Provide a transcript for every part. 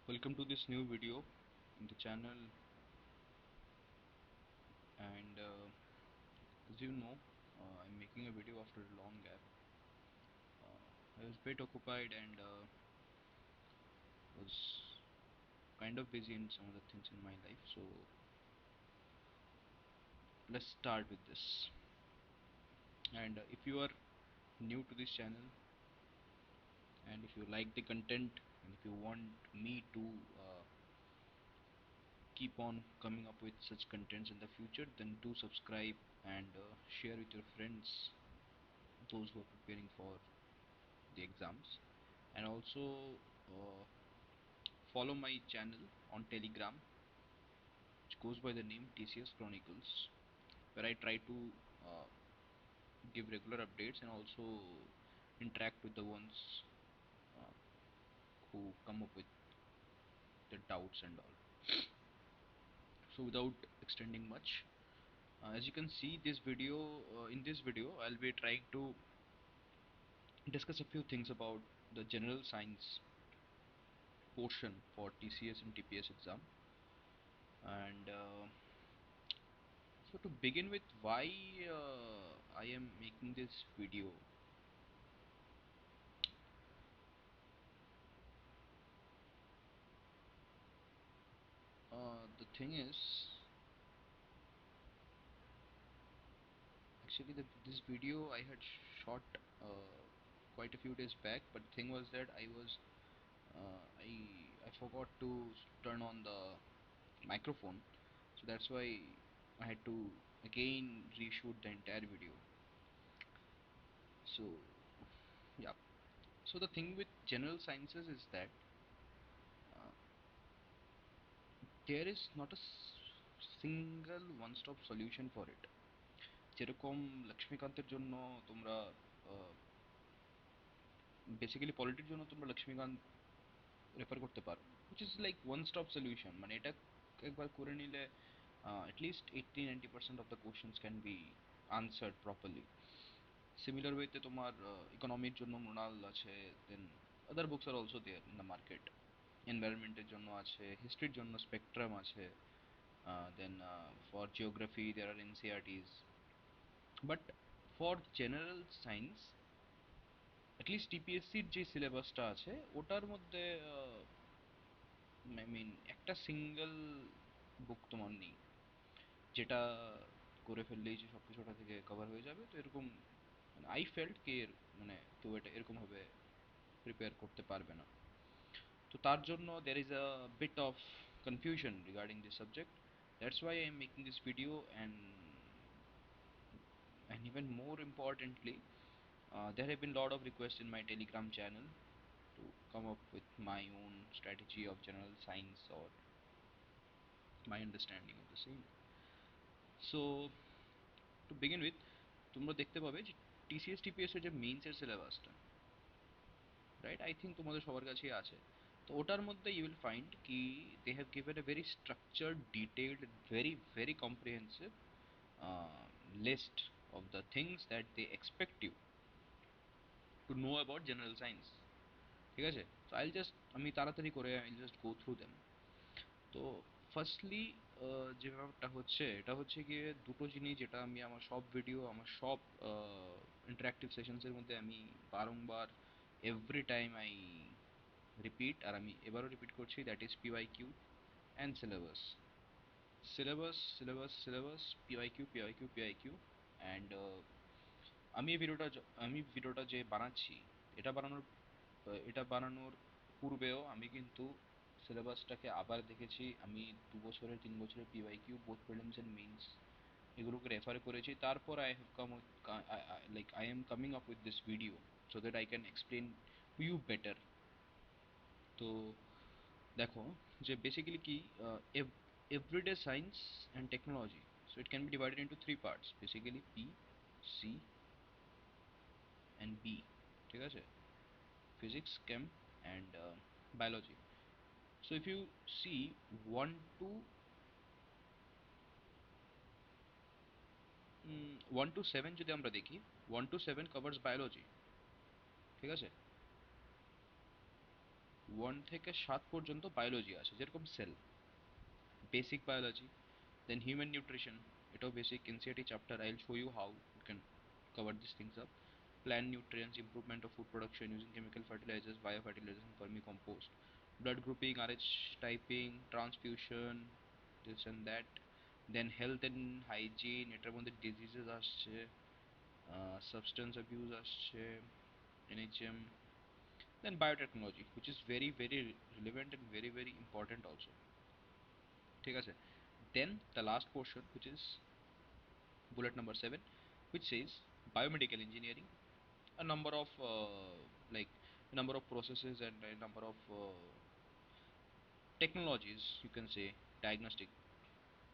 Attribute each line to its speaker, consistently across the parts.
Speaker 1: Welcome to this new video in the channel. And as you know, I'm making a video after a long gap. I was a bit occupied and was kind of busy in some other things in my life. So let's start with this. And if you are new to this channel and if you like the content and if you want me to uh, keep on coming up with such contents in the future, then do subscribe and share with your friends, those who are preparing for the exams. And also follow my channel on Telegram, which goes by the name TCS Chronicles, where I try to uh, give regular updates and also interact with the ones uh, who come up with the doubts and all. So without extending much, as you can see this video, in this video I'll be trying to discuss a few things about the general science portion for TCS and TPS exam. And so to begin with, why I am making this video. The thing is, actually, this video I had shot quite a few days back, but the thing was that I forgot to turn on the microphone, so that's why I had to again reshoot the entire video. So yeah. So the thing with general sciences is that uh, there is not a single one-stop solution for it. যেরকম লক্ষ্মীকান্তের জন্য তোমরা basically পলিটির জন্য তোমরা Laxmikant refer করতে পারো, which is like one stop solution, মানে এটা একবার করে নিলে at least 80-90% of the questions can be answered properly. Similar way তে তোমার ইকোনমির জন্য মৃণাল আছে, then other books are also there in the market. এনভায়রনমেন্টের জন্য আছে, হিস্ট্রির জন্য স্পেকট্রাম আছে, then for geography there are NCERTs. But for general science, at least টিপিএসসির যে সিলেবাসটা আছে ওটার মধ্যে আই মিন একটা সিঙ্গেল বুক তোমার নেই যেটা করে ফেললেই যে সব কিছু ওটা থেকে কভার হয়ে যাবে। তো এরকম মানে আই ফেল্ট কি মানে কেউ এটা এরকমভাবে প্রিপেয়ার করতে পারবে না। তো তার জন্য there is a bit of confusion regarding this subject. That's why I am making this video. And even more importantly, there have been a lot of requests in my Telegram channel to come up with my own strategy of general science or my understanding of the same. So to begin with, তোমরা দেখতে পাবে যে TCS TPS এর যে মেইনসের সিলেবাসটা, right, I think তোমাদের সবার কাছেই আছে। তো ওটার মধ্যে ইউ উইল ফাইন্ড কি they have given a very structured, detailed, very very comprehensive list of the things that they expect you to know about general science. ঠিক আছে, so I'll just আমি তাড়াতাড়ি করে I'll just go through them. তো firstly যে ব্যাপারটা হচ্ছে এটা হচ্ছে গিয়ে দুটো জিনিস যেটা আমি আমার সব ভিডিও, আমার সব ইন্টারাক্টিভ সেশনসের মধ্যে আমি বারংবার এভরি টাইম আই রিপিট, আর আমি এবারও রিপিট করছি, that is PYQ and syllabus. Syllabus, PYQ and আমি ভিডিওটা যে বানাচ্ছি, এটা বানানোর এটা বানানোর পূর্বেও আমি কিন্তু সিলেবাসটাকে আবার দেখেছি। আমি 2 বছরের 3 বছরের PYQ both prelims and mains এগুলোকে রেফার করেছি। তারপর I have come like I am coming up with this video so that I can explain to you better. তো দেখো যে বেসিক্যালি কি everyday science and technology, so it can be divided into three parts, basically P, C and B, ঠিক আছে, physics, chem and biology. So if you see 1 to 1 to 7 যদি আমরা দেখি, 1 to 7 covers biology, ঠিক আছে। 1 থেকে 7 পর্যন্ত বায়োলজি আছে, যেরকম cell, basic biology, then human nutrition, এটাও basic NCERT chapter, I will show you how you can cover these things up. Plant nutrients, improvement of food production using chemical fertilizers, biofertilizers and vermicompost, blood grouping, RH typing, transfusion, this and that. Then health and hygiene, এটার মধ্যে diseases আসছে, substance abuse আসছে, NHM. Then biotechnology, which is very very relevant and very very important also. ঠিক আছে? Then the last portion, which is bullet number 7, which says biomedical engineering, a number of like a number of processes and a number of technologies, you can say, diagnostic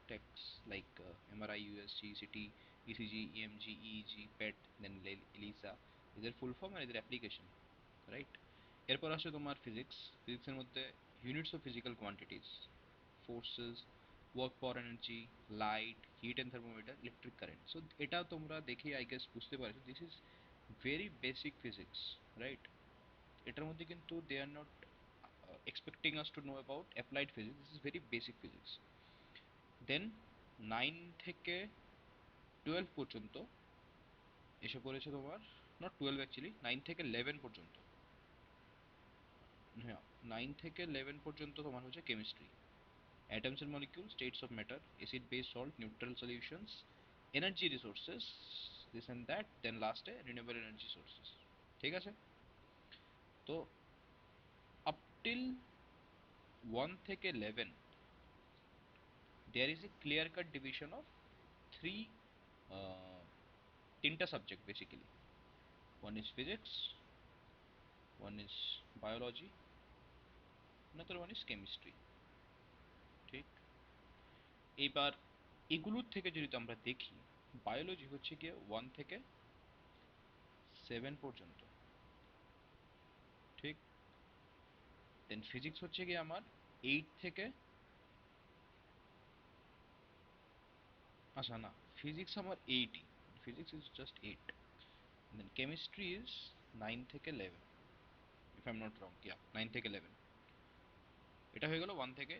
Speaker 1: techs like MRI, USG, CT, ECG, EMG, EEG, PET, then ELISA. এদের full form আর এদের application, right? এরপর আসছে তোমার physics. ফিজিক্সের মধ্যে units of physical quantities, forces, work power energy, light, heat and thermometer, electric current. So এটা তোমরা দেখে আই গেস বুঝতে পারছো this is very basic physics, right? এটার মধ্যে কিন্তু they are not expecting us to know about applied physics. This is very basic physics. Then 9 থেকে 12 পর্যন্ত এসে পড়েছে তোমার, নট 12 অ্যাকচুয়ালি, 9 থেকে 11 পর্যন্ত, হ্যাঁ 9 থেকে 11 পর্যন্ত তোমার হচ্ছে chemistry, atoms and molecules, states of matter, acid base salt, neutral solutions, energy resources, this and that, then last A renewable energy sources। ঠিক আছে? তো up till 1 থেকে 11 there is a clear cut division of three তিনটা subject basically, one is physics, one is biology, another one is chemistry। ঠিক? এইবার এগুলোর থেকে যদি আমরা দেখি, বায়োলজি হচ্ছে গিয়ে 1 থেকে 7 পর্যন্ত, ঠিক? দেন ফিজিক্স হচ্ছে গিয়ে আমার 8 থেকে, আচ্ছা না, ফিজিক্স আমার 8ই, physics is just 8, then chemistry is 9 থেকে 11, if I am not wrong, yeah 9 থেকে 11। এটা হয়ে গেল 1 থেকে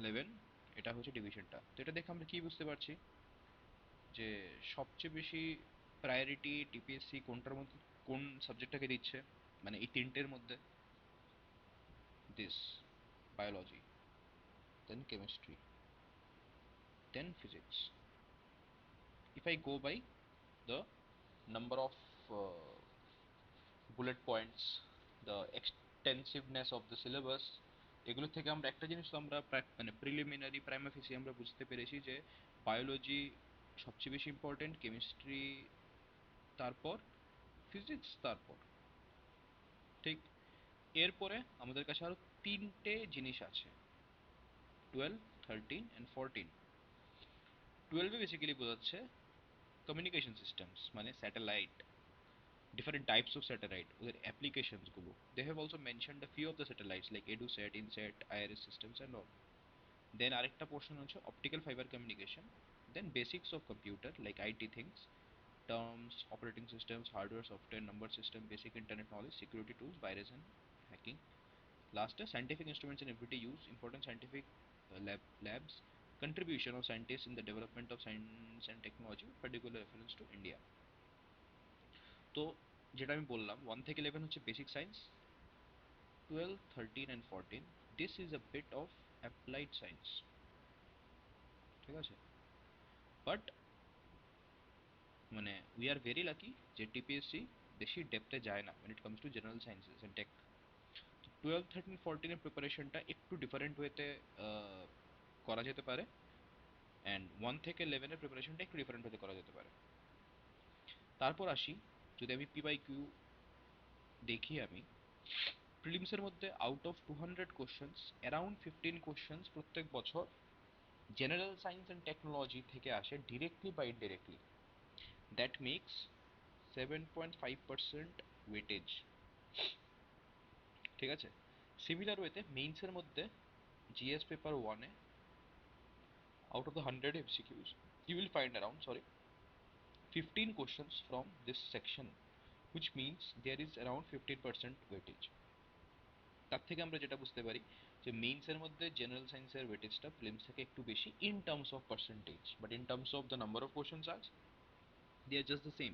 Speaker 1: 11, এটা হচ্ছে ডিভিশনটা। তো এটা দেখে আমরা কি বুঝতে পারছি যে সবচেয়ে বেশি প্রায়োরিটি টিপিএসসি কোনটার মধ্যে, কোন সাবজেক্টটাকে দিচ্ছে, মানে এই তিনটের মধ্যে, this biology, then chemistry, then physics. If I go by the number of bullet points, the extensiveness of the syllabus, এগুলো থেকে আমরা একটা জিনিস তো আমরা মানে প্রিলিমিনারি প্রাইমা ফেসি আমরা বুঝতে পেরেছি যে বায়োলজি সবচেয়ে বেশি ইম্পর্টেন্ট, কেমিস্ট্রি তারপর, ফিজিক্স তারপর, ঠিক? এরপরে আমাদের কাছে আরো তিনটে জিনিস আছে, 12, 13 and 14। 12 এ বেসিক্যালি বোঝাচ্ছে কমিউনিকেশন সিস্টেমস, মানে satellite, different types of satellite, ওদের applications গুলো। They have also mentioned a few of the satellites like EduSat, INSAT, IRS systems and all. Then আরেকটা portion হচ্ছে optical fiber communication, then basics of computer like IT things, terms, operating systems, hardware, software, number system, basic internet knowledge, security tools, virus and hacking. Last is scientific instruments in everyday use, important scientific labs, contribution of scientists in the development of science and technology, particular reference to India। তো যেটা আমি বললাম 1 থেকে 11 হচ্ছে basic science, 12, 13 and 14 this is a bit of applied science। ঠিক আছে? But মানে we are very lucky যে টিপিএসসি বেশি ডেপথে যায় না when it comes to general sciences and tech। 12, 13, 14 এর প্রিপারেশনটা একটু ডিফারেন্ট ওয়েতে করা যেতে পারে, অ্যান্ড 1 থেকে 11 এর প্রিপারেশনটা একটু ডিফারেন্ট ওয়েতে করা যেতে পারে। তারপর আসি, যদি আমি পি বাই কিউ দেখি, আমি প্রিলিমসের মধ্যে out of 200 questions around 15 questions প্রত্যেক বছর জেনারেল সায়েন্স অ্যান্ড টেকনোলজি থেকে আসে ডিরেক্টলি বা ইনডিরেক্টলি, দ্যাট মেক্স 7.5% ওয়েটেজ। ঠিক আছে? সিমিলার ওয়েতে মেইনসের মধ্যে জিএস পেপার 1-এ out of the 100 MCQs you will find around, sorry, 15 questions from this section, which means there is around 15% weightage। তার থেকে আমরা যেটা বুঝতে পারি যে মেইনসের মধ্যে জেনারেল সায়েন্সের ওয়েটেজটা প্রিলিমস থেকে একটু বেশি in terms of percentage, but in terms of the number of questions আজ দে আর জাস্ট দ্য সেম।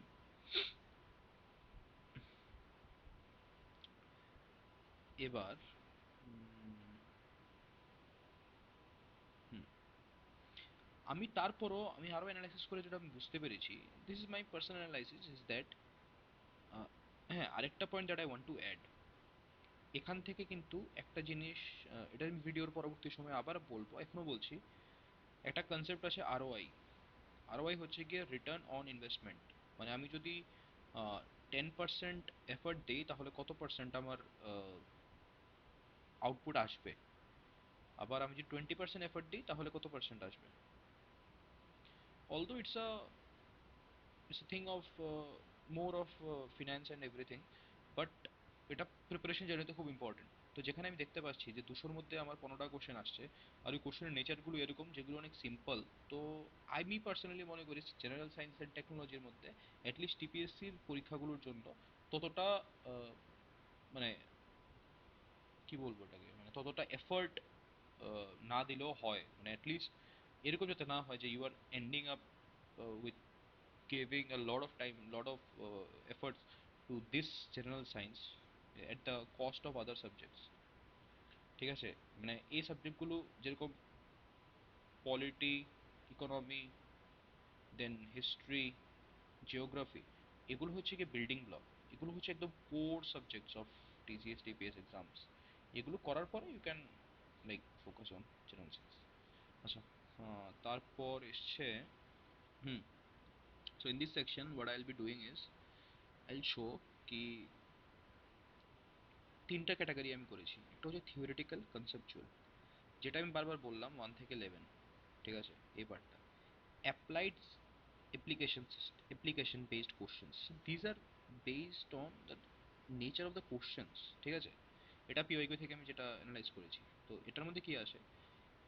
Speaker 1: এবার হুম, আমি তারপরও আমি আরো অ্যানালাইসিস করে যেটা আমি বুঝতে পেরেছি, this is my personal analysis is that, হ্যাঁ আরেকটা point that I want to add, এখান থেকে কিন্তু একটা জিনিস, এটা আমি ভিডিওর পরবর্তী সময় আবার বলবো, এখনো বলছি, একটা কনসেপ্ট আছে আরওআই। আরওআই হচ্ছে গিয়ে রিটার্ন অন ইনভেস্টমেন্ট। মানে আমি যদি 10% এফর্ট দিই তাহলে কত পার্সেন্ট আমার আউটপুট আসবে, আবার আমি যদি 20% এফর্ট দিই তাহলে কত পার্সেন্ট আসবে। Although it's thing of more of finance and everything, but এটা প্রিপারেশন জার্নিতে খুব ইম্পর্টেন্ট। তো যেখানে আমি দেখতে পাচ্ছি যে 200-র মধ্যে আমার 15টা কোশ্চেন আসছে, আর ওই কোশ্চেনের নেচারগুলো এরকম যেগুলো অনেক সিম্পল, তো আমি পার্সোনালি মনে করি জেনারেল সায়েন্স অ্যান্ড টেকনোলজির মধ্যে অ্যাটলিস্ট টিপিএসসির পরীক্ষাগুলোর জন্য ততটা আহ, মানে কি বলবো এটাকে, মানে ততটা এফর্ট না দিলেও হয়, মানে অ্যাটলিস্ট এরকম যাতে না হয় যে you are ending up with giving a lot of time, lot of efforts to this general science at the cost of other subjects। ঠিক আছে, মানে এই সাবজেক্টগুলো যেরকম polity, economy, then history, geography, এগুলো হচ্ছে কি বিল্ডিং ব্লক, এগুলো হচ্ছে একদম core subjects of TCS TPS exams. এগুলো করার পরে you can like focus on general science. আচ্ছা, তারপর এসছে, hmm, so in this section what I will be doing is I'll show কি তিনটা ক্যাটাগরি আমি করেছি। একটা হচ্ছে থিওরিটিক্যাল কনসেপচুয়াল, যেটা আমি বারবার বললাম 1 থেকে 11, ঠিক আছে, এই পার্টটা। Applied application, application based questions, these are based on the nature of the questions, ঠিক আছে। এটা পিওইকিউ থেকে আমি যেটা অ্যানালাইজ করেছি। তো এটার মধ্যে কি আসে,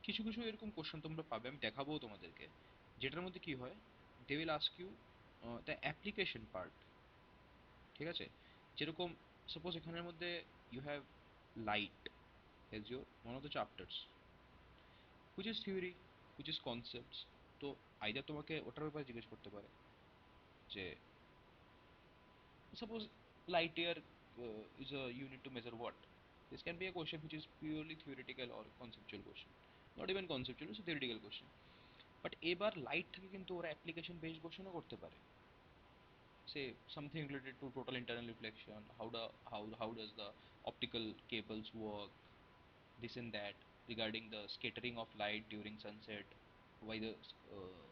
Speaker 1: কিছু কিছু এরকম কোশ্চেন তোমরা পাবে, আমি দেখাবো তোমাদেরকে, যেটার মধ্যে কি হয়, they will ask you the application part, ঠিক আছে। যেরকম সাপোজ এখানের মধ্যে you have light as your one of the chapters, which is theory, which is concepts। তো আইদার তোমাকে ওটার ব্যাপারে জিজ্ঞেস করতে পারে যে suppose light year is a unit to measure what, this can be a question which is purely theoretical or conceptual question, not even conceptual, it's a theoretical question। But এবার light থেকে কিন্তু ওরা অ্যাপ্লিকেশন বেসড কোশ্চেনও করতে পারে, say something related to total internal reflection, how does the optical cables work, this and that, regarding the scattering of light during sunset, why the uh,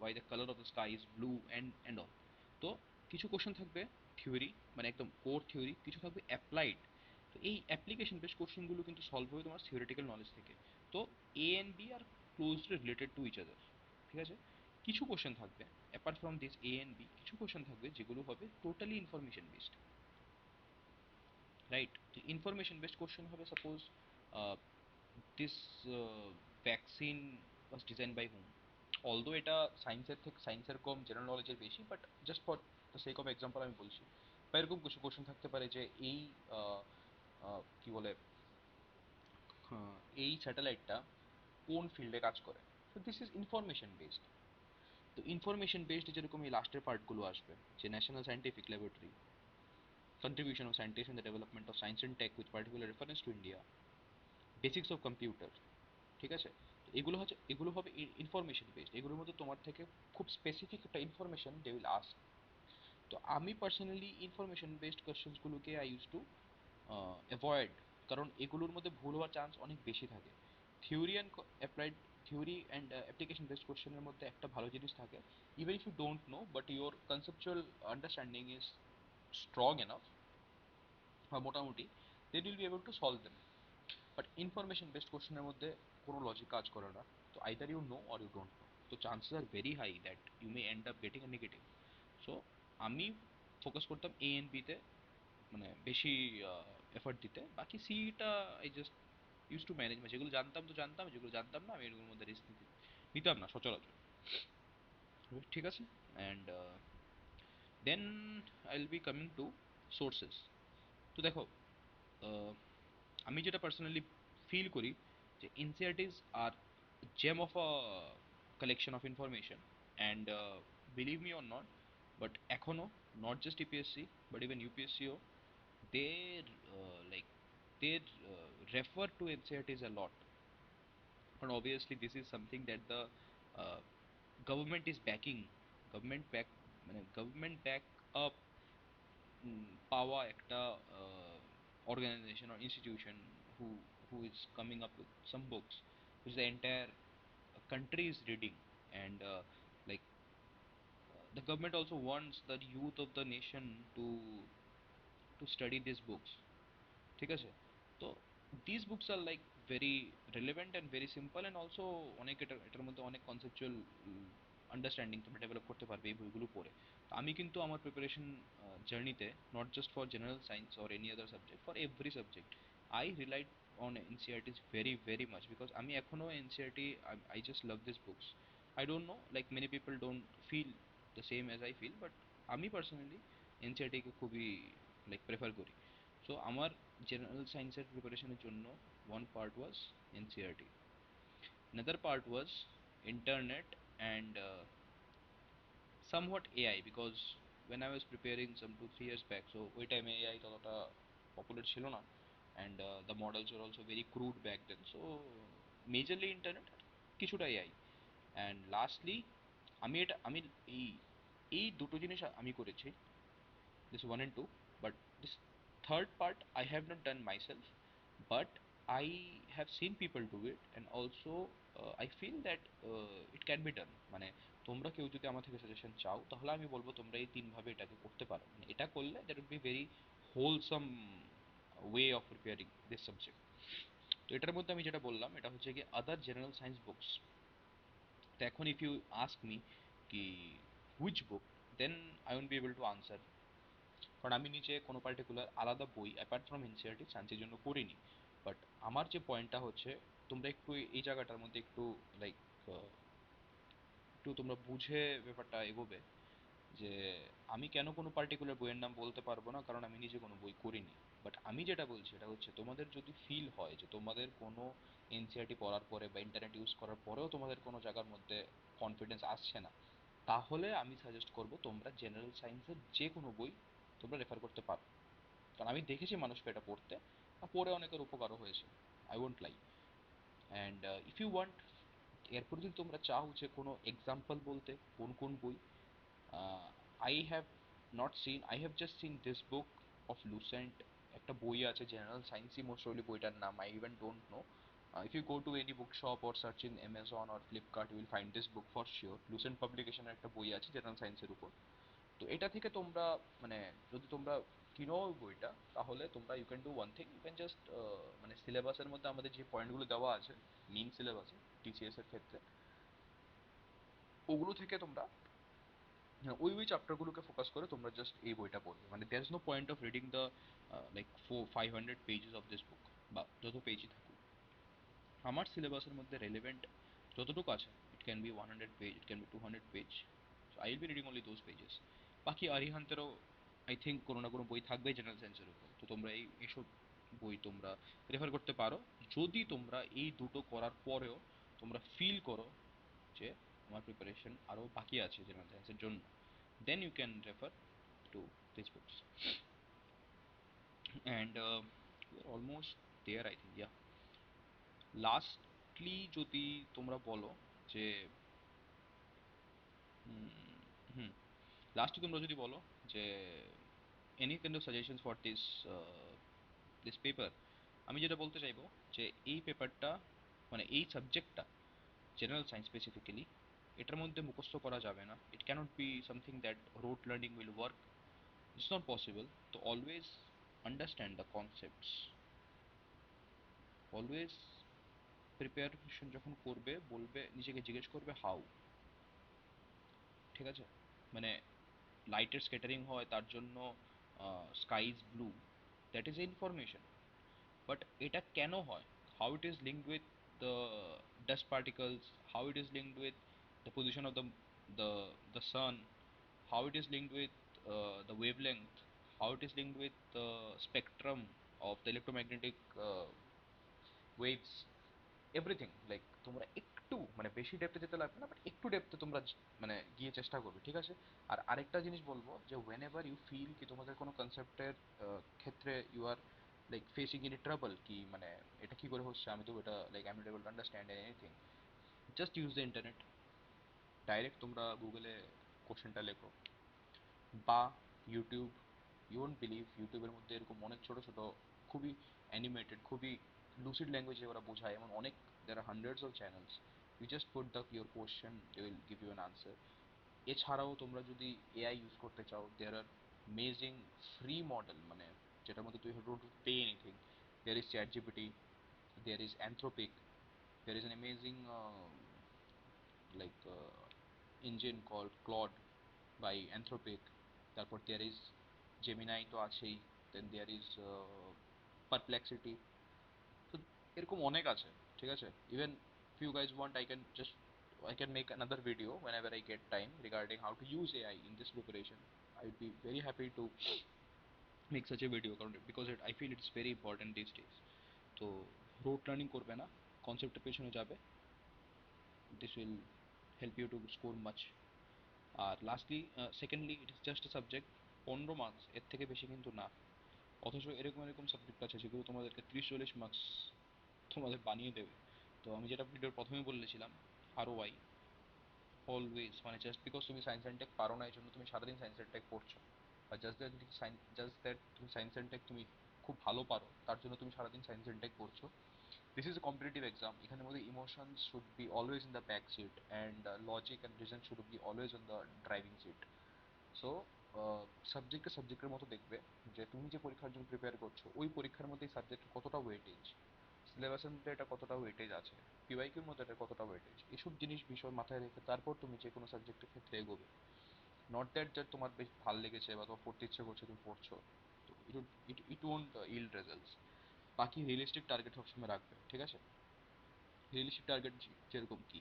Speaker 1: why the color of the sky is blue and all। তো কিছু question থাকবে theory, মানে একদম core theory, কিছু থাকবে applied. তো এই application based কোশ্চেনগুলো কিন্তু সলভ হবে তোমার থিওরিটিক্যাল নলেজ থেকে। তো A and B are closely related to each other, ঠিক আছে। কিছু কোশ্চেন থাকবে apart from this A and B, কিছু কোশ্চেন থাকবে যেগুলো হবে টোটালি ইনফরমেশন বেসড, রাইট। তো ইনফরমেশন বেসড কোশ্চেন হবে suppose this vaccine was designed by whom, although এটা সায়েন্সের থেকে সায়েন্সের কম জেনারেল নলেজের বেশি, but just for the sake of example আমি বলছি। বা এরকম কিছু কোশ্চেন থাকতে পারে যে এই আহ, কি বলে, এই স্যাটেলাইটটা কোন ফিল্ডে কাজ করে। তো দিস ইজ ইনফরমেশন বেসড। তো ইনফরমেশন বেসড যেরকম এই লাস্টের পার্টগুলো আসবে, যে national scientific laboratory, contribution of scientists in the development of science and tech with particular reference to India, basics of computer, ঠিক আছে। তো এগুলো হচ্ছে, এগুলো হবে ইনফরমেশন বেসড, এগুলোর মধ্যে তোমার থেকে খুব স্পেসিফিক একটা ইনফরমেশন দে উইল আস্ক। তো আমি পার্সোনালি ইনফরমেশন বেসড কোয়েশ্চেন্সগুলোকে আই ইউজ টু অ্যাভয়েড, কারণ এগুলোর মধ্যে ভুল হওয়ার চান্স অনেক বেশি থাকে। Theory and applied, theory and application based কোয়েশ্চেনের মধ্যে একটা ভালো জিনিস থাকে, even if you don't know but your conceptual understanding is strong enough বা মোটামুটি, then will be able to solve them. But information based কোশ্চেনের মধ্যে কোনো লজিক কাজ করে না। তো either you know or you don't know, তো chances are very high that you may end up getting a negative. So আমি focus করতাম এ এন্ড বিতে, মানে বেশি এফর্ট দিতে, বাকি সিটা I just use to manage, মানে যেগুলো জানতাম তো জানতাম, যেগুলো জানতাম না আমি এগুলোর মধ্যে রিস্ক নিতাম না সচরাচর, ঠিক আছে। And then I will be coming to sources. তো দেখো, আমি যেটা পার্সোনালি ফিল করি যে এনসিআরটিস আর gem of a collection of information and believe me or not but এখনো not just TPSC but even UPSC O they like they refer to NCERTs a lot and obviously this is something that the uh, government is backing government back মানে government back up পাওয়া একটা organization or institution who who is coming up with some books which the entire country is reading and like the government also wants the youth of the nation to study these books ঠিক আছে তো these books are like very relevant and very simple and also অনেক এটার মধ্যে অনেক conceptual understanding তোমরা develop করতে পারবে এই বইগুলো পড়ে তো আমি কিন্তু আমার প্রিপারেশন জার্নিতে not just for general science or any other subject for every subject I relied on NCERTs very very much because আমি এখনো NCERT I just love this books I don't know like many people don't feel the same as I feel but আমি personally এনসিআরটিকে খুবই like prefer করি so আমার general সায়েন্সের প্রিপারেশনের জন্য one part was NCERT, another part was internet and somewhat AI because when I was preparing some 2 3 years back so ওই টাইমে AI ততটা পপুলার ছিল না and the models were also very crude back then so majorly internet কিছুটা AI and lastly আমি এই এই দুটো জিনিস আমি করেছি this 1 and 2 but this third part I have not done myself but I have seen people do it and also I feel that it can be done মানে তোমরা কেউ যদি আমার থেকে সাজেশন চাও তাহলে আমি বলবো তোমরা এই তিন ভাবে এটাকে করতে পারো মানে এটা করলে that would be very wholesome way of preparing this subject তো এটার মধ্যে আমি যেটা বললাম এটা হচ্ছে কি other general science books তো এখন if you ask me কি which book then I won't be able to answer কারণ আমি নিজে কোনো পার্টিকুলার আলাদা বই অ্যাপার্ট ফ্রম এনসিআরটি সায়েন্সের জন্য পড়িনি বাট আমার যে পয়েন্টটা হচ্ছে তোমরা একটু এই জায়গাটার মধ্যে একটু লাইক একটু তোমরা বুঝে ব্যাপারটা এগোবে যে আমি কেন কোনো পার্টিকুলার বইয়ের নাম বলতে পারবো না কারণ আমি নিজে কোনো বই করিনি বাট আমি যেটা বলছি এটা হচ্ছে তোমাদের যদি ফিল হয় যে তোমাদের কোনো এনসিআরটি পড়ার পরে বা ইন্টারনেট ইউজ করার পরেও তোমাদের কোনো জায়গার মধ্যে কনফিডেন্স আসছে না তাহলে আমি সাজেস্ট করবো তোমরা জেনারেল সায়েন্সের যে কোনো বই তোমরা রেফার করতে পারো কারণ আমি দেখেছি মানুষকে এটা পড়তে পড়ে অনেকের উপকারও হয়েছে I won't lie and if you want এরপর যদি তোমরা চাও যে কোনো এক্সাম্পল বলতে কোন কোন বই I have not seen I have just seen this book of Lucent একটা বই আছে জেনারেল সায়েন্সই মোস্ট প্রবাবলি বইটার নাম I even don't know if you go to any bookshop or search in Amazon or Flipkart you will find this book for sure lucent publication এর একটা বই আছে জেনারেল সায়েন্সের উপর তো এটা থেকে তোমরা মানে যদি তোমরা কিনো ওই বইটা তাহলে তোমরা you can do one thing you can just মানে সিলেবাসের মধ্যে আমাদের যে পয়েন্টগুলো দেওয়া আছে মেইন সিলেবাসে টিসিএস এর ক্ষেত্রে ওগুলো থেকে তোমরা ওই ওই চ্যাপ্টারগুলোকে ফোকাস করে তোমরা জাস্ট এই বইটা পড়বে মানে there is no point of reading the like 500 pages of this book বা যত পেজই থাকুক আমার সিলেবাসের মধ্যে রেলেভেন্ট যতটুকু আছে it can be 100 page it can be 200 page so I will be reading only those pages বাকি আরিহান্তেরও আই থিঙ্ক কোনো না কোনো বই থাকবে জেনারেল সায়েন্সের উপর তো তোমরা এইসব বই তোমরা রেফার করতে পারো যদি তোমরা এই দুটো করার পরেও তোমরা ফিল করো যে আমার প্রিপারেশন আরও বাকি আছে জেনারেল সায়েন্সের জন্য then you can refer to this books and almost there I think yeah lastly যদি তোমরা বলো যে হুম লাস্টলি তোমরা যদি বলো যে any kind of suggestions for this paper আমি যেটা বলতে চাইবো যে এই পেপারটা মানে এই সাবজেক্টটা জেনারেল সায়েন্স স্পেসিফিক্যালি এটার মধ্যে মুখস্থ করা যাবে না it can't be something that rote learning will work it's not possible তো always understand the concepts always preparation যখন করবে বলবে নিজেকে জিজ্ঞেস করবে হাউ ঠিক আছে মানে লাইটের স্ক্যাটারিং হয় তার জন্য sky is blue that is information but এটা কেন হয় how it is linked with the dust particles how it is linked with the position of the the sun how it is linked with the wavelength how it is linked with the spectrum of the electromagnetic waves, everything, like তোমরা একটু মানে বেশি ডেপথে যেতে লাগবে না, but একটু ডেপথে তোমরা মানে গিয়ে চেষ্টা করবে, ঠিক আছে? আর আরেকটা জিনিস বলবো যে ওয়েন এভার ইউ ফিল কি তোমাদের কোনো কনসেপ্টের ক্ষেত্রে you are like facing any trouble, কি মানে এটা কি করে হচ্ছে, আমি তো এটা like I am not able to understand anything, just use the internet. Direct তোমরা গুগলে কোশ্চেনটা লেখো, বা ইউটিউব, ইউ ওন্ট বিলিভ ইউটিউবের মধ্যে এরকম অনেক ছোট ছোট খুবই অ্যানিমেটেড, খুবই লুসিড ল্যাঙ্গুয়েজে ওরা বোঝায়, এমন অনেক, there are hundreds of channels. You just put the your question, they will give you an answer. এছাড়াও তোমরা যদি এআই ইউজ করতে চাও, there are amazing free model, মানে যেটার মধ্যে তুই don't pay anything. There is ChatGPT, there is Anthropic, there is an amazing like engine called Claude by Anthropic. তারপর there is Gemini তো আছেই, then there is Perplexity. তো এরকম অনেক আছে, ঠিক আছে? Even if you guys want, I can make another video whenever I get time regarding how to use AI in this preparation. I would be very happy to make such a video, কারণ because I feel it's very important these days. তো road running করবে না, কনসেপ্টের পেছনে যাবে, this will help you to score much. আর lastly secondly it is just a subject, 15 marks, এর থেকে বেশি কিন্তু না। অথচ এরকম এরকম সাবজেক্ট আছে যেগুলো তোমাদেরকে 30-40 মার্কস তোমাদের বানিয়ে দেবে। তো আমি যেটা ভিডিওর প্রথমে বলেছিলাম, ROI অলওয়েজ, মানে জাস্ট বিকজ তুমি সায়েন্স অ্যান্ড টেক পারো না এই জন্য তুমি সারাদিন সায়েন্স অ্যান্ড টেক পড়ছো, বা জাস্ট দ্যাট তুমি সায়েন্স অ্যান্ড টেক তুমি খুব ভালো পারো তার জন্য তুমি সারাদিন সায়েন্স অ্যান্ড টেক পড়ছো। This is a competitive exam, এখানের মধ্যে emotions should be always in the back seat and logic and reason should be always on the driving seat. So সাবজেক্টের মতো দেখবে যে তুমি যে পরীক্ষার জন্য প্রিপেয়ার করছো ওই পরীক্ষার মধ্যে এই সাবজেক্টের কতটা ওয়েটেজ, সিলেবাসের মধ্যে এটা কতটা ওয়েটেজ আছে, পিওয়াইকিউর মধ্যে এটা কতটা ওয়েটেজ, এসব জিনিস বিষয় মাথায় রেখে তারপর তুমি যে কোনো সাবজেক্টের ক্ষেত্রে এগোবে। নট দ্যাট যে তোমার বেশ ভালো লেগেছে বা তোমার পড়তে ইচ্ছে করছে তুমি পড়ছো, তো ইট ওয়ন্ট ইল্ড রেজাল্টস। বাকি রিয়েলিস্টিক টার্গেট সবসময় রাখবে, ঠিক আছে? রিয়েলিস্টিক টার্গেট যেরকম কি,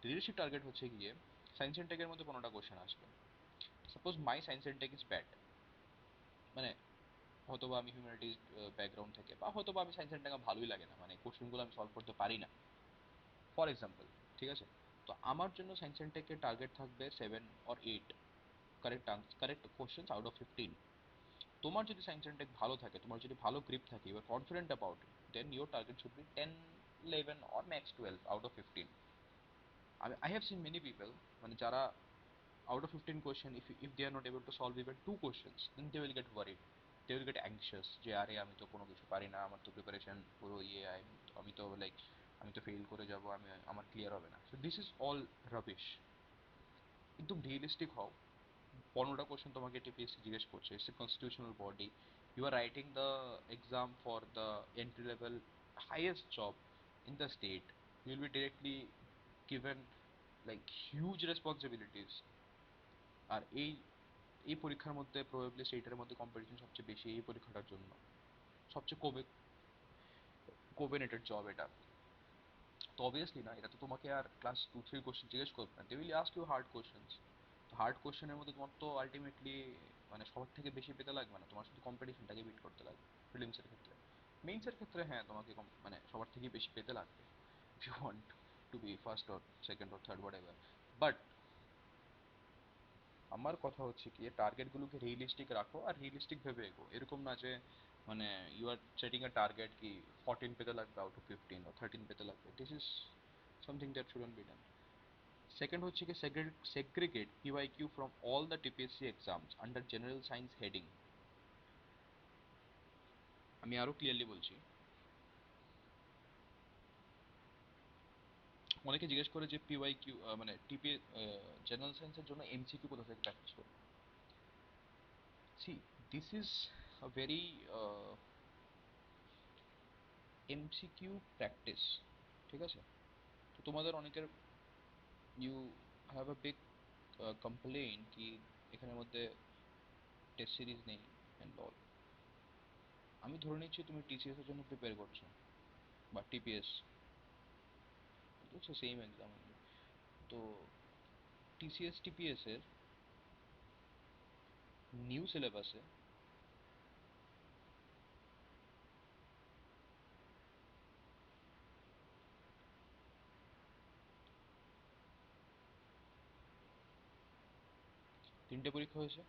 Speaker 1: রিয়েলিস্টিক টার্গেট হচ্ছে গিয়ে সায়েন্স অ্যান্ড টেকের মধ্যে 15টা কোশ্চেন আসবে। Suppose my science and tech is bad, মানে হয়তোবা আমি হিউম্যানিটিজ ব্যাকগ্রাউন্ড থেকে, বা হয়তোবা আমি সায়েন্স অ্যান্ড টেক ভালোই লাগে না, মানে কোশ্চেনগুলো আমি সলভ করতে পারি না, ফর এক্সাম্পল, ঠিক আছে? তো আমার জন্য সায়েন্স অ্যান্ড টেকের টার্গেট থাকবে 7 or 8 correct questions out of 15। তোমার যদি সায়েন্স অ্যান্ড টেক ভালো থাকে, তোমার যদি ভালো গ্রিপ থাকে, you are confident about it, then your target should be 10, 11 or max 12 out of 15. I have seen many people, মানে যারা out of 15 question, if they are not able to solve even 2 questions, then they will get worried, they will get anxious যে আরে আমি তো কোনো কিছু পারি না, আমার তো প্রিপারেশন পুরো ইয়ে, আমি তো লাইক আমি তো ফেল করে যাব, আমার ক্লিয়ার হবে না। So this is all rubbish. একদম রিয়েলিস্টিক হও। 15টা কোশ্চেন তোমাকে টিপিএসসি জিজ্ঞেস করছে, it's a constitutional body, you are writing the exam for the entry level highest job in the state, you will be directly given like huge responsibilities। আর এই এই পরীক্ষার মধ্যে প্রবাবলি সেইটার মধ্যে কম্পিটিশন সবচেয়ে বেশি এই পরীক্ষাটার জন্য, সবচেয়ে কোভেনেটেড জব এটা। তো অবভিয়াসলি না, এটা তো তোমাকে আর ক্লাস 2-3 কোশ্চেন জিজ্ঞেস করবে না, they will ask you hard questions. তো হার্ড কোশ্চেনের মধ্যে তোমার তো আলটিমেটলি মানে সবার থেকে বেশি পেতে লাগবে না, তোমার শুধু কম্পিটিশনটাকে বিট করতে লাগবে প্রিলিমসের ক্ষেত্রে। মেইনসের ক্ষেত্রে হ্যাঁ তোমাকে মানে সবার থেকে বেশি পেতে লাগবে, if you want to be first or second or third whatever. But আমার কথা হচ্ছে কি টার্গেটগুলোকে রিয়েলিস্টিক রাখো আর রিয়েলিস্টিক ভেবে এগো, এরকম না যে মানে you are setting a target কি 14 পেতে লাগবে আউট অফ 15 or 13 পেতে লাগবে, this is something that shouldn't be done. Second হচ্ছে কি segregate PYQ from all the TPSC exams under general science heading. আমি আরো ক্লিয়ারলি বলছি, অনেকে জিজ্ঞেস করে যে পিওয়াইকিউ মানে টিপি জেনারেল সায়েন্সের জন্য এমসিকিউ কোথা থেকে প্র্যাকটিস করবো। See, this is a very MCQ practice, ঠিক আছে? তো তোমাদের অনেকের you have a big complain কি এখানের মধ্যে টেস্ট সিরিজ নেই অ্যান্ড অল। আমি ধরে নিচ্ছি তুমি টিসিএস এর জন্য প্রিপেয়ার করছো বা TPS, it's same exam only. তো টিসিএস টিপিএস এর নিউ সিলেবাসে তিনটে পরীক্ষা হয়েছে।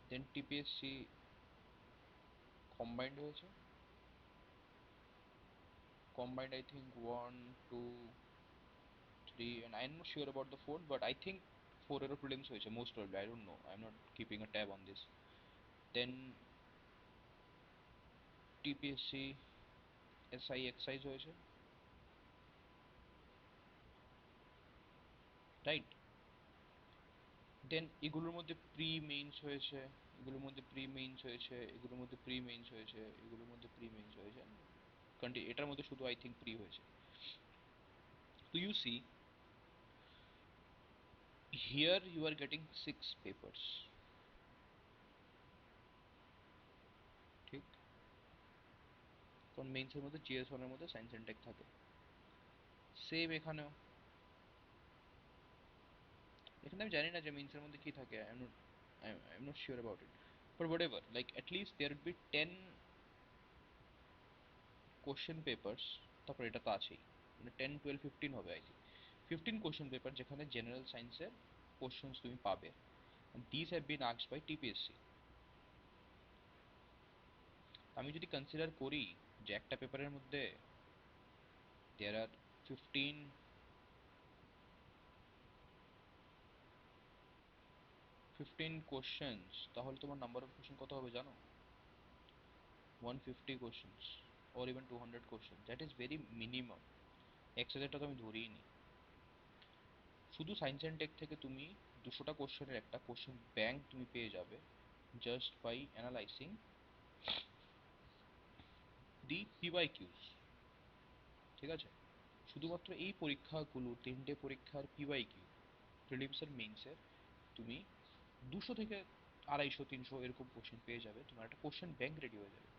Speaker 1: দেন টিপিএসসি কম্বাইন্ড হয়েছে, combined I think 1 2 3, and I'm not sure about the fourth, but I think four aero prelims হয়েছে most probably, I don't know, I'm not keeping a tab on this. Then TPSC SI excise হয়েছে, right? দেন এগুলোর মধ্যে pre means হয়েছে, এগুলোর মধ্যে pre means হয়েছে, এগুলোর মধ্যে প্রি মেইনস হয়েছে, এগুলোর মধ্যে প্রি মেইনস হয়েছে, এটার মধ্যে শুধু আই থিঙ্ক প্রি হয়েছে। তো you see here you are getting 6 papers, ঠিক? কারণ মেইনসের মধ্যে জিএস ওয়ানের মধ্যে সায়েন্স অ্যান্ড টেক থাকে, সেম এখানেও। এখানে আমি জানি না যে মেইনসের মধ্যে কি থাকে, I am not sure about it, but whatever, like at least there would be 10 question papers. তারপর এটা তো আছেই, মানে 10 12 15 হবে আই থিঙ্ক, 15 কোশ্চেন পেপার যেখানে জেনারেল সায়েন্সের কোশ্চেন্স তুমি পাবে। This have been asked by TPSC. আমি যদি কনসিডার করি যে একটা পেপারের মধ্যে দেয়ার আর 15 কোশ্চেন্স, তাহলে তোমার নাম্বার অফ কোশ্চেন কত হবে জানো? 150 questions, or even 200 question, that is very minimum. 1000টা তো আমি ধরিই নি। শুধু সায়েন্স অ্যান্ড টেক থেকে তুমি 200টা কোশ্চেনের একটা কোশ্চেন ব্যাংক তুমি পেয়ে যাবে, জাস্ট বাই অ্যানালাইসিং দি পিওয়াইকিউস, ঠিক আছে? শুধুমাত্র এই পরীক্ষাগুলো, তিনটে পরীক্ষার পিওয়াইকিউ, প্রিলিমস আর মেইনসের, তুমি 200 থেকে 250 300 এরকম কোশ্চেন পেয়ে যাবে, তোমার একটা কোশ্চেন ব্যাংক রেডি হয়ে যাবে।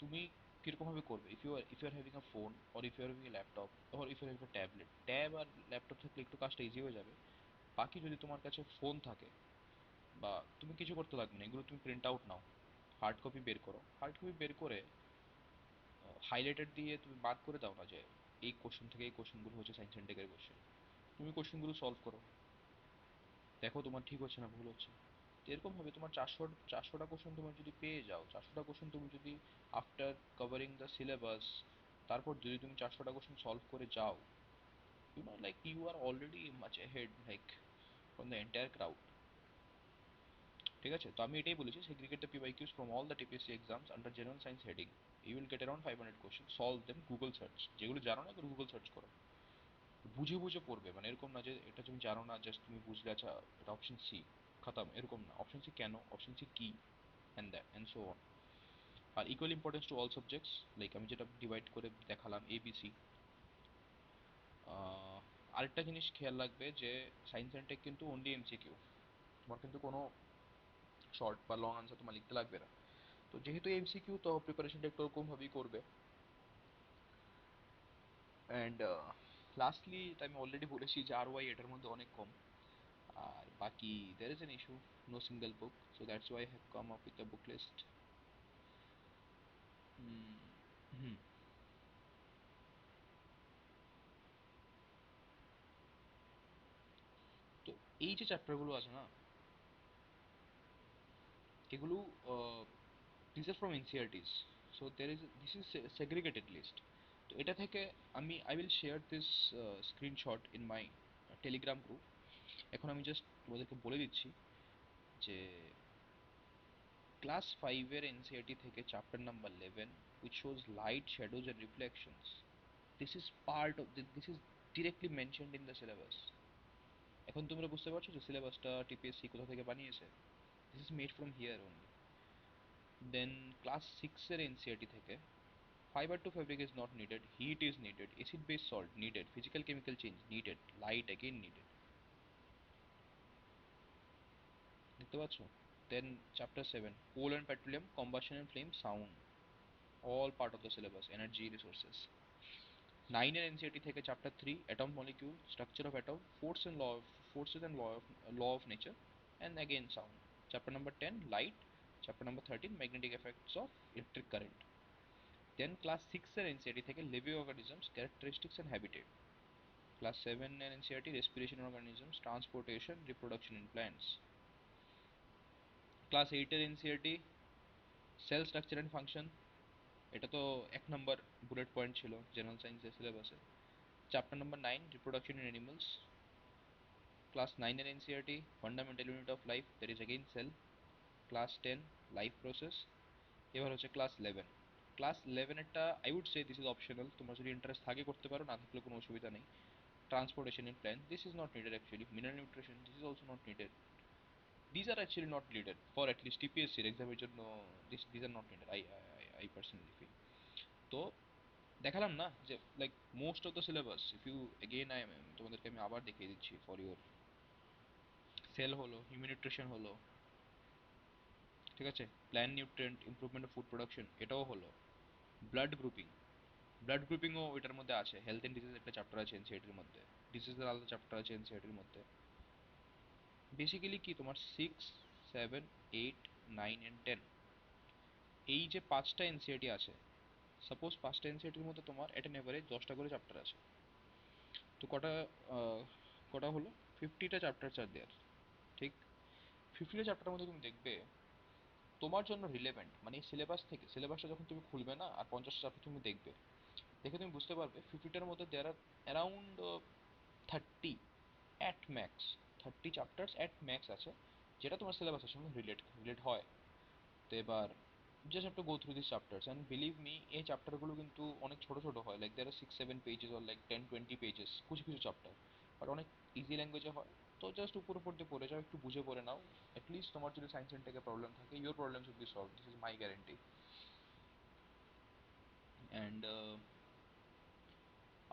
Speaker 1: তুমি কিরকম ভাবে করবে? If you are having a phone, or if you are having a laptop, or if you are having a tablet, tab আর ল্যাপটপ থাকলে একটু কাজটা ইজি হয়ে যাবে। বাকি যদি তোমার কাছে ফোন থাকে, বা তুমি কিছু করতে লাগবে না, এগুলো তুমি print out now, hard copy বের করো, হার্ড কপি বের করে হাইলাইটার দিয়ে তুমি বাদ করে দাও না যে এই কোশ্চেন থেকে এই কোশ্চেনগুলো হচ্ছে সায়েন্স অ্যান্ড টেকের কোশ্চেন। তুমি কোশ্চেনগুলো সলভ করো, দেখো তোমার ঠিক হচ্ছে না ভুল হচ্ছে। তো এরকম ভাবে তোমার 400টা কোশ্চেন তোমার যদি পেয়ে যাও, 400টা কোশ্চেন তুমি যদি আফটার কভারিং দ্য সিলেবাস, তারপর যদি তুমি 400টা কোশ্চেন সলভ করে যাও, you know like you are already much ahead like from the entire crowd. ঠিক আছে? তো আমি এটাই বলেছি, segregate the PYQs from all the TPSC exams under general science heading. You will get around 500 questions, solve them, Google search, যেগুলো জানো না এগুলো গুগল সার্চ করো, বুঝে বুঝে পড়বে, মানে এরকম না যে এটা তুমি জানো না জাস্ট তুমি বুঝলে আচ্ছা এটা অপশন সি, খতম, এরকম না, অপশন সি কেন, অপশন সি কি, and that and so on. আর equal importance to all subjects, like আমি যেটা ডিভাইড করে দেখালাম এবিসি। আরেকটা জিনিস খেয়াল রাখবে যে সায়েন্স অ্যান্ড টেক কিন্তু অনলি এমসিকিউ, তোমার কিন্তু কোনো শর্ট বা লং আনসার তোমার লিখতে লাগবে না। তো যেহেতু এমসিকিউ, তো প্রিপারেশনটা একটু ওরকম ভাবেই করবে। অ্যান্ড লাস্টলি আমি অলরেডি বলেছি যে আর ওয়াই এটার মধ্যে অনেক কম। আর বাকি there is an issue, no single book, so that's why I have come up with a book list. হুম, হুম। তো এই যে চ্যাপ্টারগুলো আছে না, এগুলো these are from NCERTs, so this is a segregated list. তো এটা থেকে আমি I will share this screenshot in my telegram group. এখন আমি জাস্ট তোমাদেরকে বলে দিচ্ছি যে ক্লাস 5 এর এনসিইআরটি থেকে chapter number 11, which shows light shadows and reflections, this is part of this is directly mentioned in the syllabus. এখন তোমরা বুঝতে পারছো যে সিলেবাসটা টিপিএসসি কোথা থেকে বানিয়েছে, this is made from here only. Then class 6 এর এনসিইআরটি থেকে fiber to fabric is not needed, heat is needed, acid base salt needed, physical chemical change needed, light again needed, দেখতে পাচ্ছো? Then chapter 7, coal and petroleum, combustion and flame, sound, all part of the syllabus, energy resources. 9 এর NCERT থেকে chapter 3, atom molecule, structure of atom, forces and law of nature, and again sound. Chapter number 10, light. Chapter number 13, magnetic effects of electric current. Then class 6 এর NCERT থেকে living organisms, characteristics and habitat. Class 7 in NCERT, respiration organisms, transportation, reproduction in plants. Class 8 এর NCERT, cell structure and function, এটা তো এক নম্বর bullet point ছিল general সায়েন্সের সিলেবাসে। Chapter number 9, reproduction in animals. Class 9 এর NCERT, fundamental unit of life, that is again cell. Class 10, life process. এবার হচ্ছে ক্লাস 11। ক্লাস 11 এরটা I would say this is optional, তোমার যদি ইন্টারেস্ট থাকে করতে পারো, না থাকলে কোনো অসুবিধা নেই। Transportation in plan, this is not needed actually. Mineral nutrition, this is also not needed. These are actually not needed for at least TPS এক্সামের জন্য। These are not needed, I personally feel। তো দেখালাম না যে like most of the syllabus, if you again তোমাদেরকে আমি আবার দেখিয়ে দিচ্ছি ফর ইউর। সেল হলো, হিউম্যান নিউট্রিশন হলো, ঠিক আছে, plan nutrient improvement of food production এটাও হলো, ব্লাড গ্রুপিং, ব্লাড গ্রুপিংও ওইটার মধ্যে আছে। হেলথ এন্ড ডিজিজ একটা চ্যাপ্টার আছে এনসিইআরটির মধ্যে, ডিজিজের আলাদা চ্যাপ্টার আছে এনসিইআরটির মধ্যে। বেসিক্যালি কি তোমার 6, 7, 8, 9 and 10, এই যে পাঁচটা এনসিইআরটি আছে, সাপোজ পাঁচটা এনসিইআরটির মধ্যে তোমার এট এন এভারেজ 10টা করে চ্যাপ্টার আছে, তো কটা কটা হলো, 50টা চ্যাপ্টার চার দেয়ার, ঠিক। 50টা চ্যাপ্টারের মধ্যে তুমি দেখবে তোমার জন্য রিলেভেন্ট, মানে সিলেবাস থেকে, সিলেবাসটা যখন তুমি খুলবে না আর 50টা চ্যাপ্টার তুমি দেখবে, দেখে তুমি বুঝতে পারবে 50টার মধ্যে there are around 30 at max, 30 chapters at max আছে যেটা তোমার সিলেবাসের সঙ্গে রিলেট হয়। তো এবার just have to go through this chapters and believe me, এই চ্যাপ্টারগুলো কিন্তু অনেক ছোট ছোট হয়, like there are 6-7 pages or like 10-20 pages কিছু কিছু চ্যাপ্টার, বাট অনেক ইজি ল্যাঙ্গুয়েজে হয়। তো জাস্ট উপর উপর দিয়ে পড়ে যাও, একটু বুঝে পড়ে নাও। অ্যাটলিস্ট তোমার যদি সায়েন্স ইনটেকে প্রবলেম থাকে, your problem should be solve, this is my guarantee. And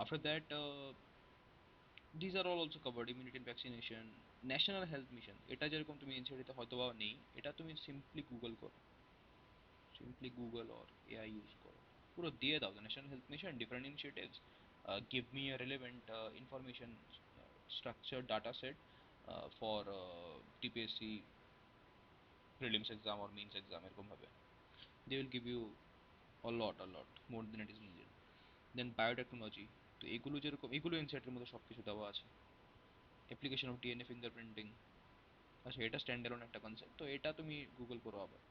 Speaker 1: after that these are all also covered, immunity and vaccination, national health mission, এটা যেরকম তুমি এনসিইআরটি হয়তো বা নেই, এটা তুমি সিম্পলি গুগল করো, simply Google or AI use করো, পুরো দিয়ে দাও national health mission different initiatives, give me a relevant information structured data set for TPSC prelims exam or means exam, এরকম ভাবে they will give you a lot more than it is needed. Then biotechnology, তো এগুলো যেরকম, এগুলো এনসিইআরটির মধ্যে সবকিছু দেওয়া আছে। অ্যাপ্লিকেশন অফ ডিএনএ ফিঙ্গারপ্রিন্টিং, আচ্ছা এটা স্ট্যান্ড অ্যালোন একটা কনসেপ্ট, তো এটা তুমি গুগল করো আবার।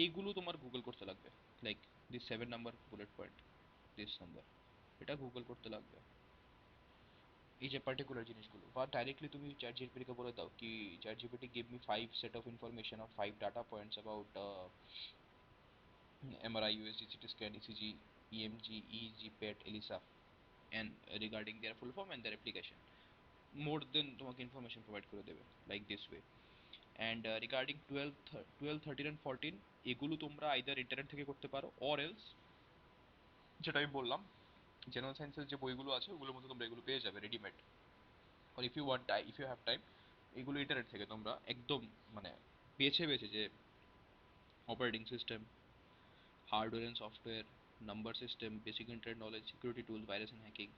Speaker 1: এইগুলো তোমার গুগল করতে লাগবে, like this 7 number bullet point, this number, এটা গুগল করতে লাগবে এই যে পার্টিকুলার জিনিসগুলো। বা ডাইরেক্টলি তুমি চ্যাট জিপিটিকে বলে দাও কি chat GPT give me 5 set of information or 5 data points about MRI, USG, CT scan, ECG, EMG, EEG, PET, ELISA, and regarding their full form and their application, more than তোমাকে information provide করে দেবে like this way. And regarding 12, 13 and 14, এগুলো তোমরা either internet থেকে করতে পারো or else, যেটা আমি বললাম জেনারেল সায়েন্সের যে বইগুলো আছে ওগুলোর মধ্যে তোমরা এগুলো পেয়ে যাবে রেডিমেড। আর ইফ ইউ হ্যাভ টাইম, এগুলো ইন্টারনেট থেকে তোমরা একদম মানে বেছে বেছে যে operating system, hardware and software, number system, basic internet knowledge, security tools, virus and hacking,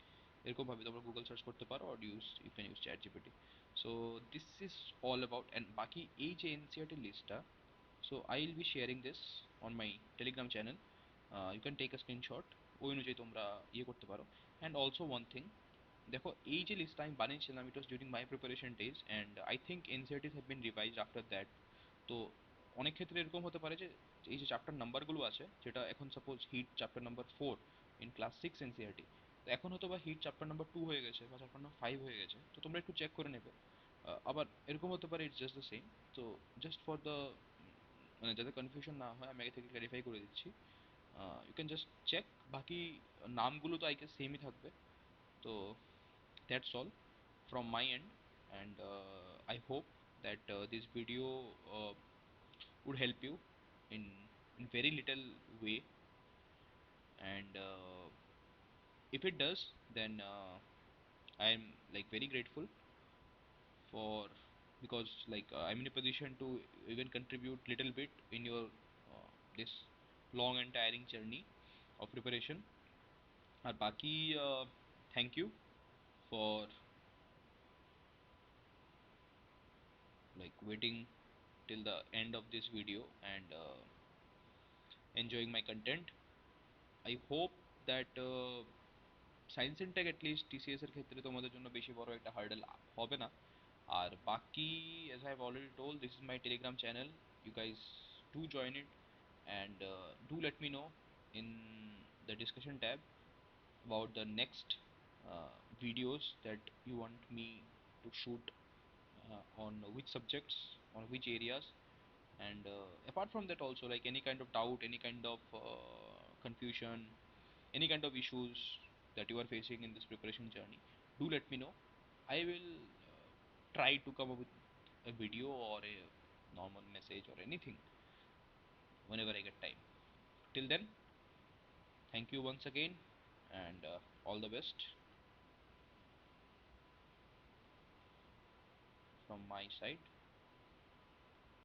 Speaker 1: এরকমভাবে তোমরা গুগল সার্চ করতে পারো or you can use chat GPT. So this is all about. And বাকি এই যে এনসিইআরটির লিস্টটা, so I'll be sharing this on my telegram channel, you can take a screenshot, ওই অনুযায়ী তোমরা ইয়ে করতে পারো। অ্যান্ড অলসো ওয়ান থিং, দেখো এই যে লিস্টটা আমি বানিয়েছিলাম, it was during my preparation days and I think NCERTs have been revised after that. তো অনেক ক্ষেত্রে এরকম হতে পারে যে এই যে চ্যাপ্টার নাম্বারগুলো আছে, যেটা এখন suppose hit chapter number 4 in class 6 NCERT, তো এখন হয়তো বা হিট চ্যাপ্টার নাম্বার 2 হয়ে গেছে বা চ্যাপ্টার নাম্বার 5 হয়ে গেছে, তো তোমরা একটু চেক করে নেবে। আবার এরকম হতে পারে ইটস জাস্ট দ্য সেম। তো জাস্ট ফর দ্য, মানে যাতে কনফিউশন না হয় আমি আগে থেকে ক্লারিফাই করে দিচ্ছি, ইউ ক্যান জাস্ট চেক। বাকি নামগুলো তো আই গেস সেমই থাকবে। তো that's all from my end, and I hope that this video uh, would help you in very little way, and if it does, then I am like very grateful for, because like I'm in a position to even contribute little bit in your this long and tiring journey of preparation. আর বাকি thank you for like waiting till the end of this video and enjoying my content. I hope that science and tech at least TCS এর ক্ষেত্রে তোমাদের জন্য বেশি বড় একটা হার্ডেল হবে না। আর বাকি, as I have already told, this is my Telegram channel. You guys do join it, and do let me know in the discussion tab about the next videos that you want me to shoot on which subjects, on which areas. And apart from that also, like any kind of doubt, any kind of confusion, any kind of issues that you are facing in this preparation journey, do let me know. I will try to come up with a video or a normal message or anything whenever I get time. Till then, thank you once again, and all the best from my side.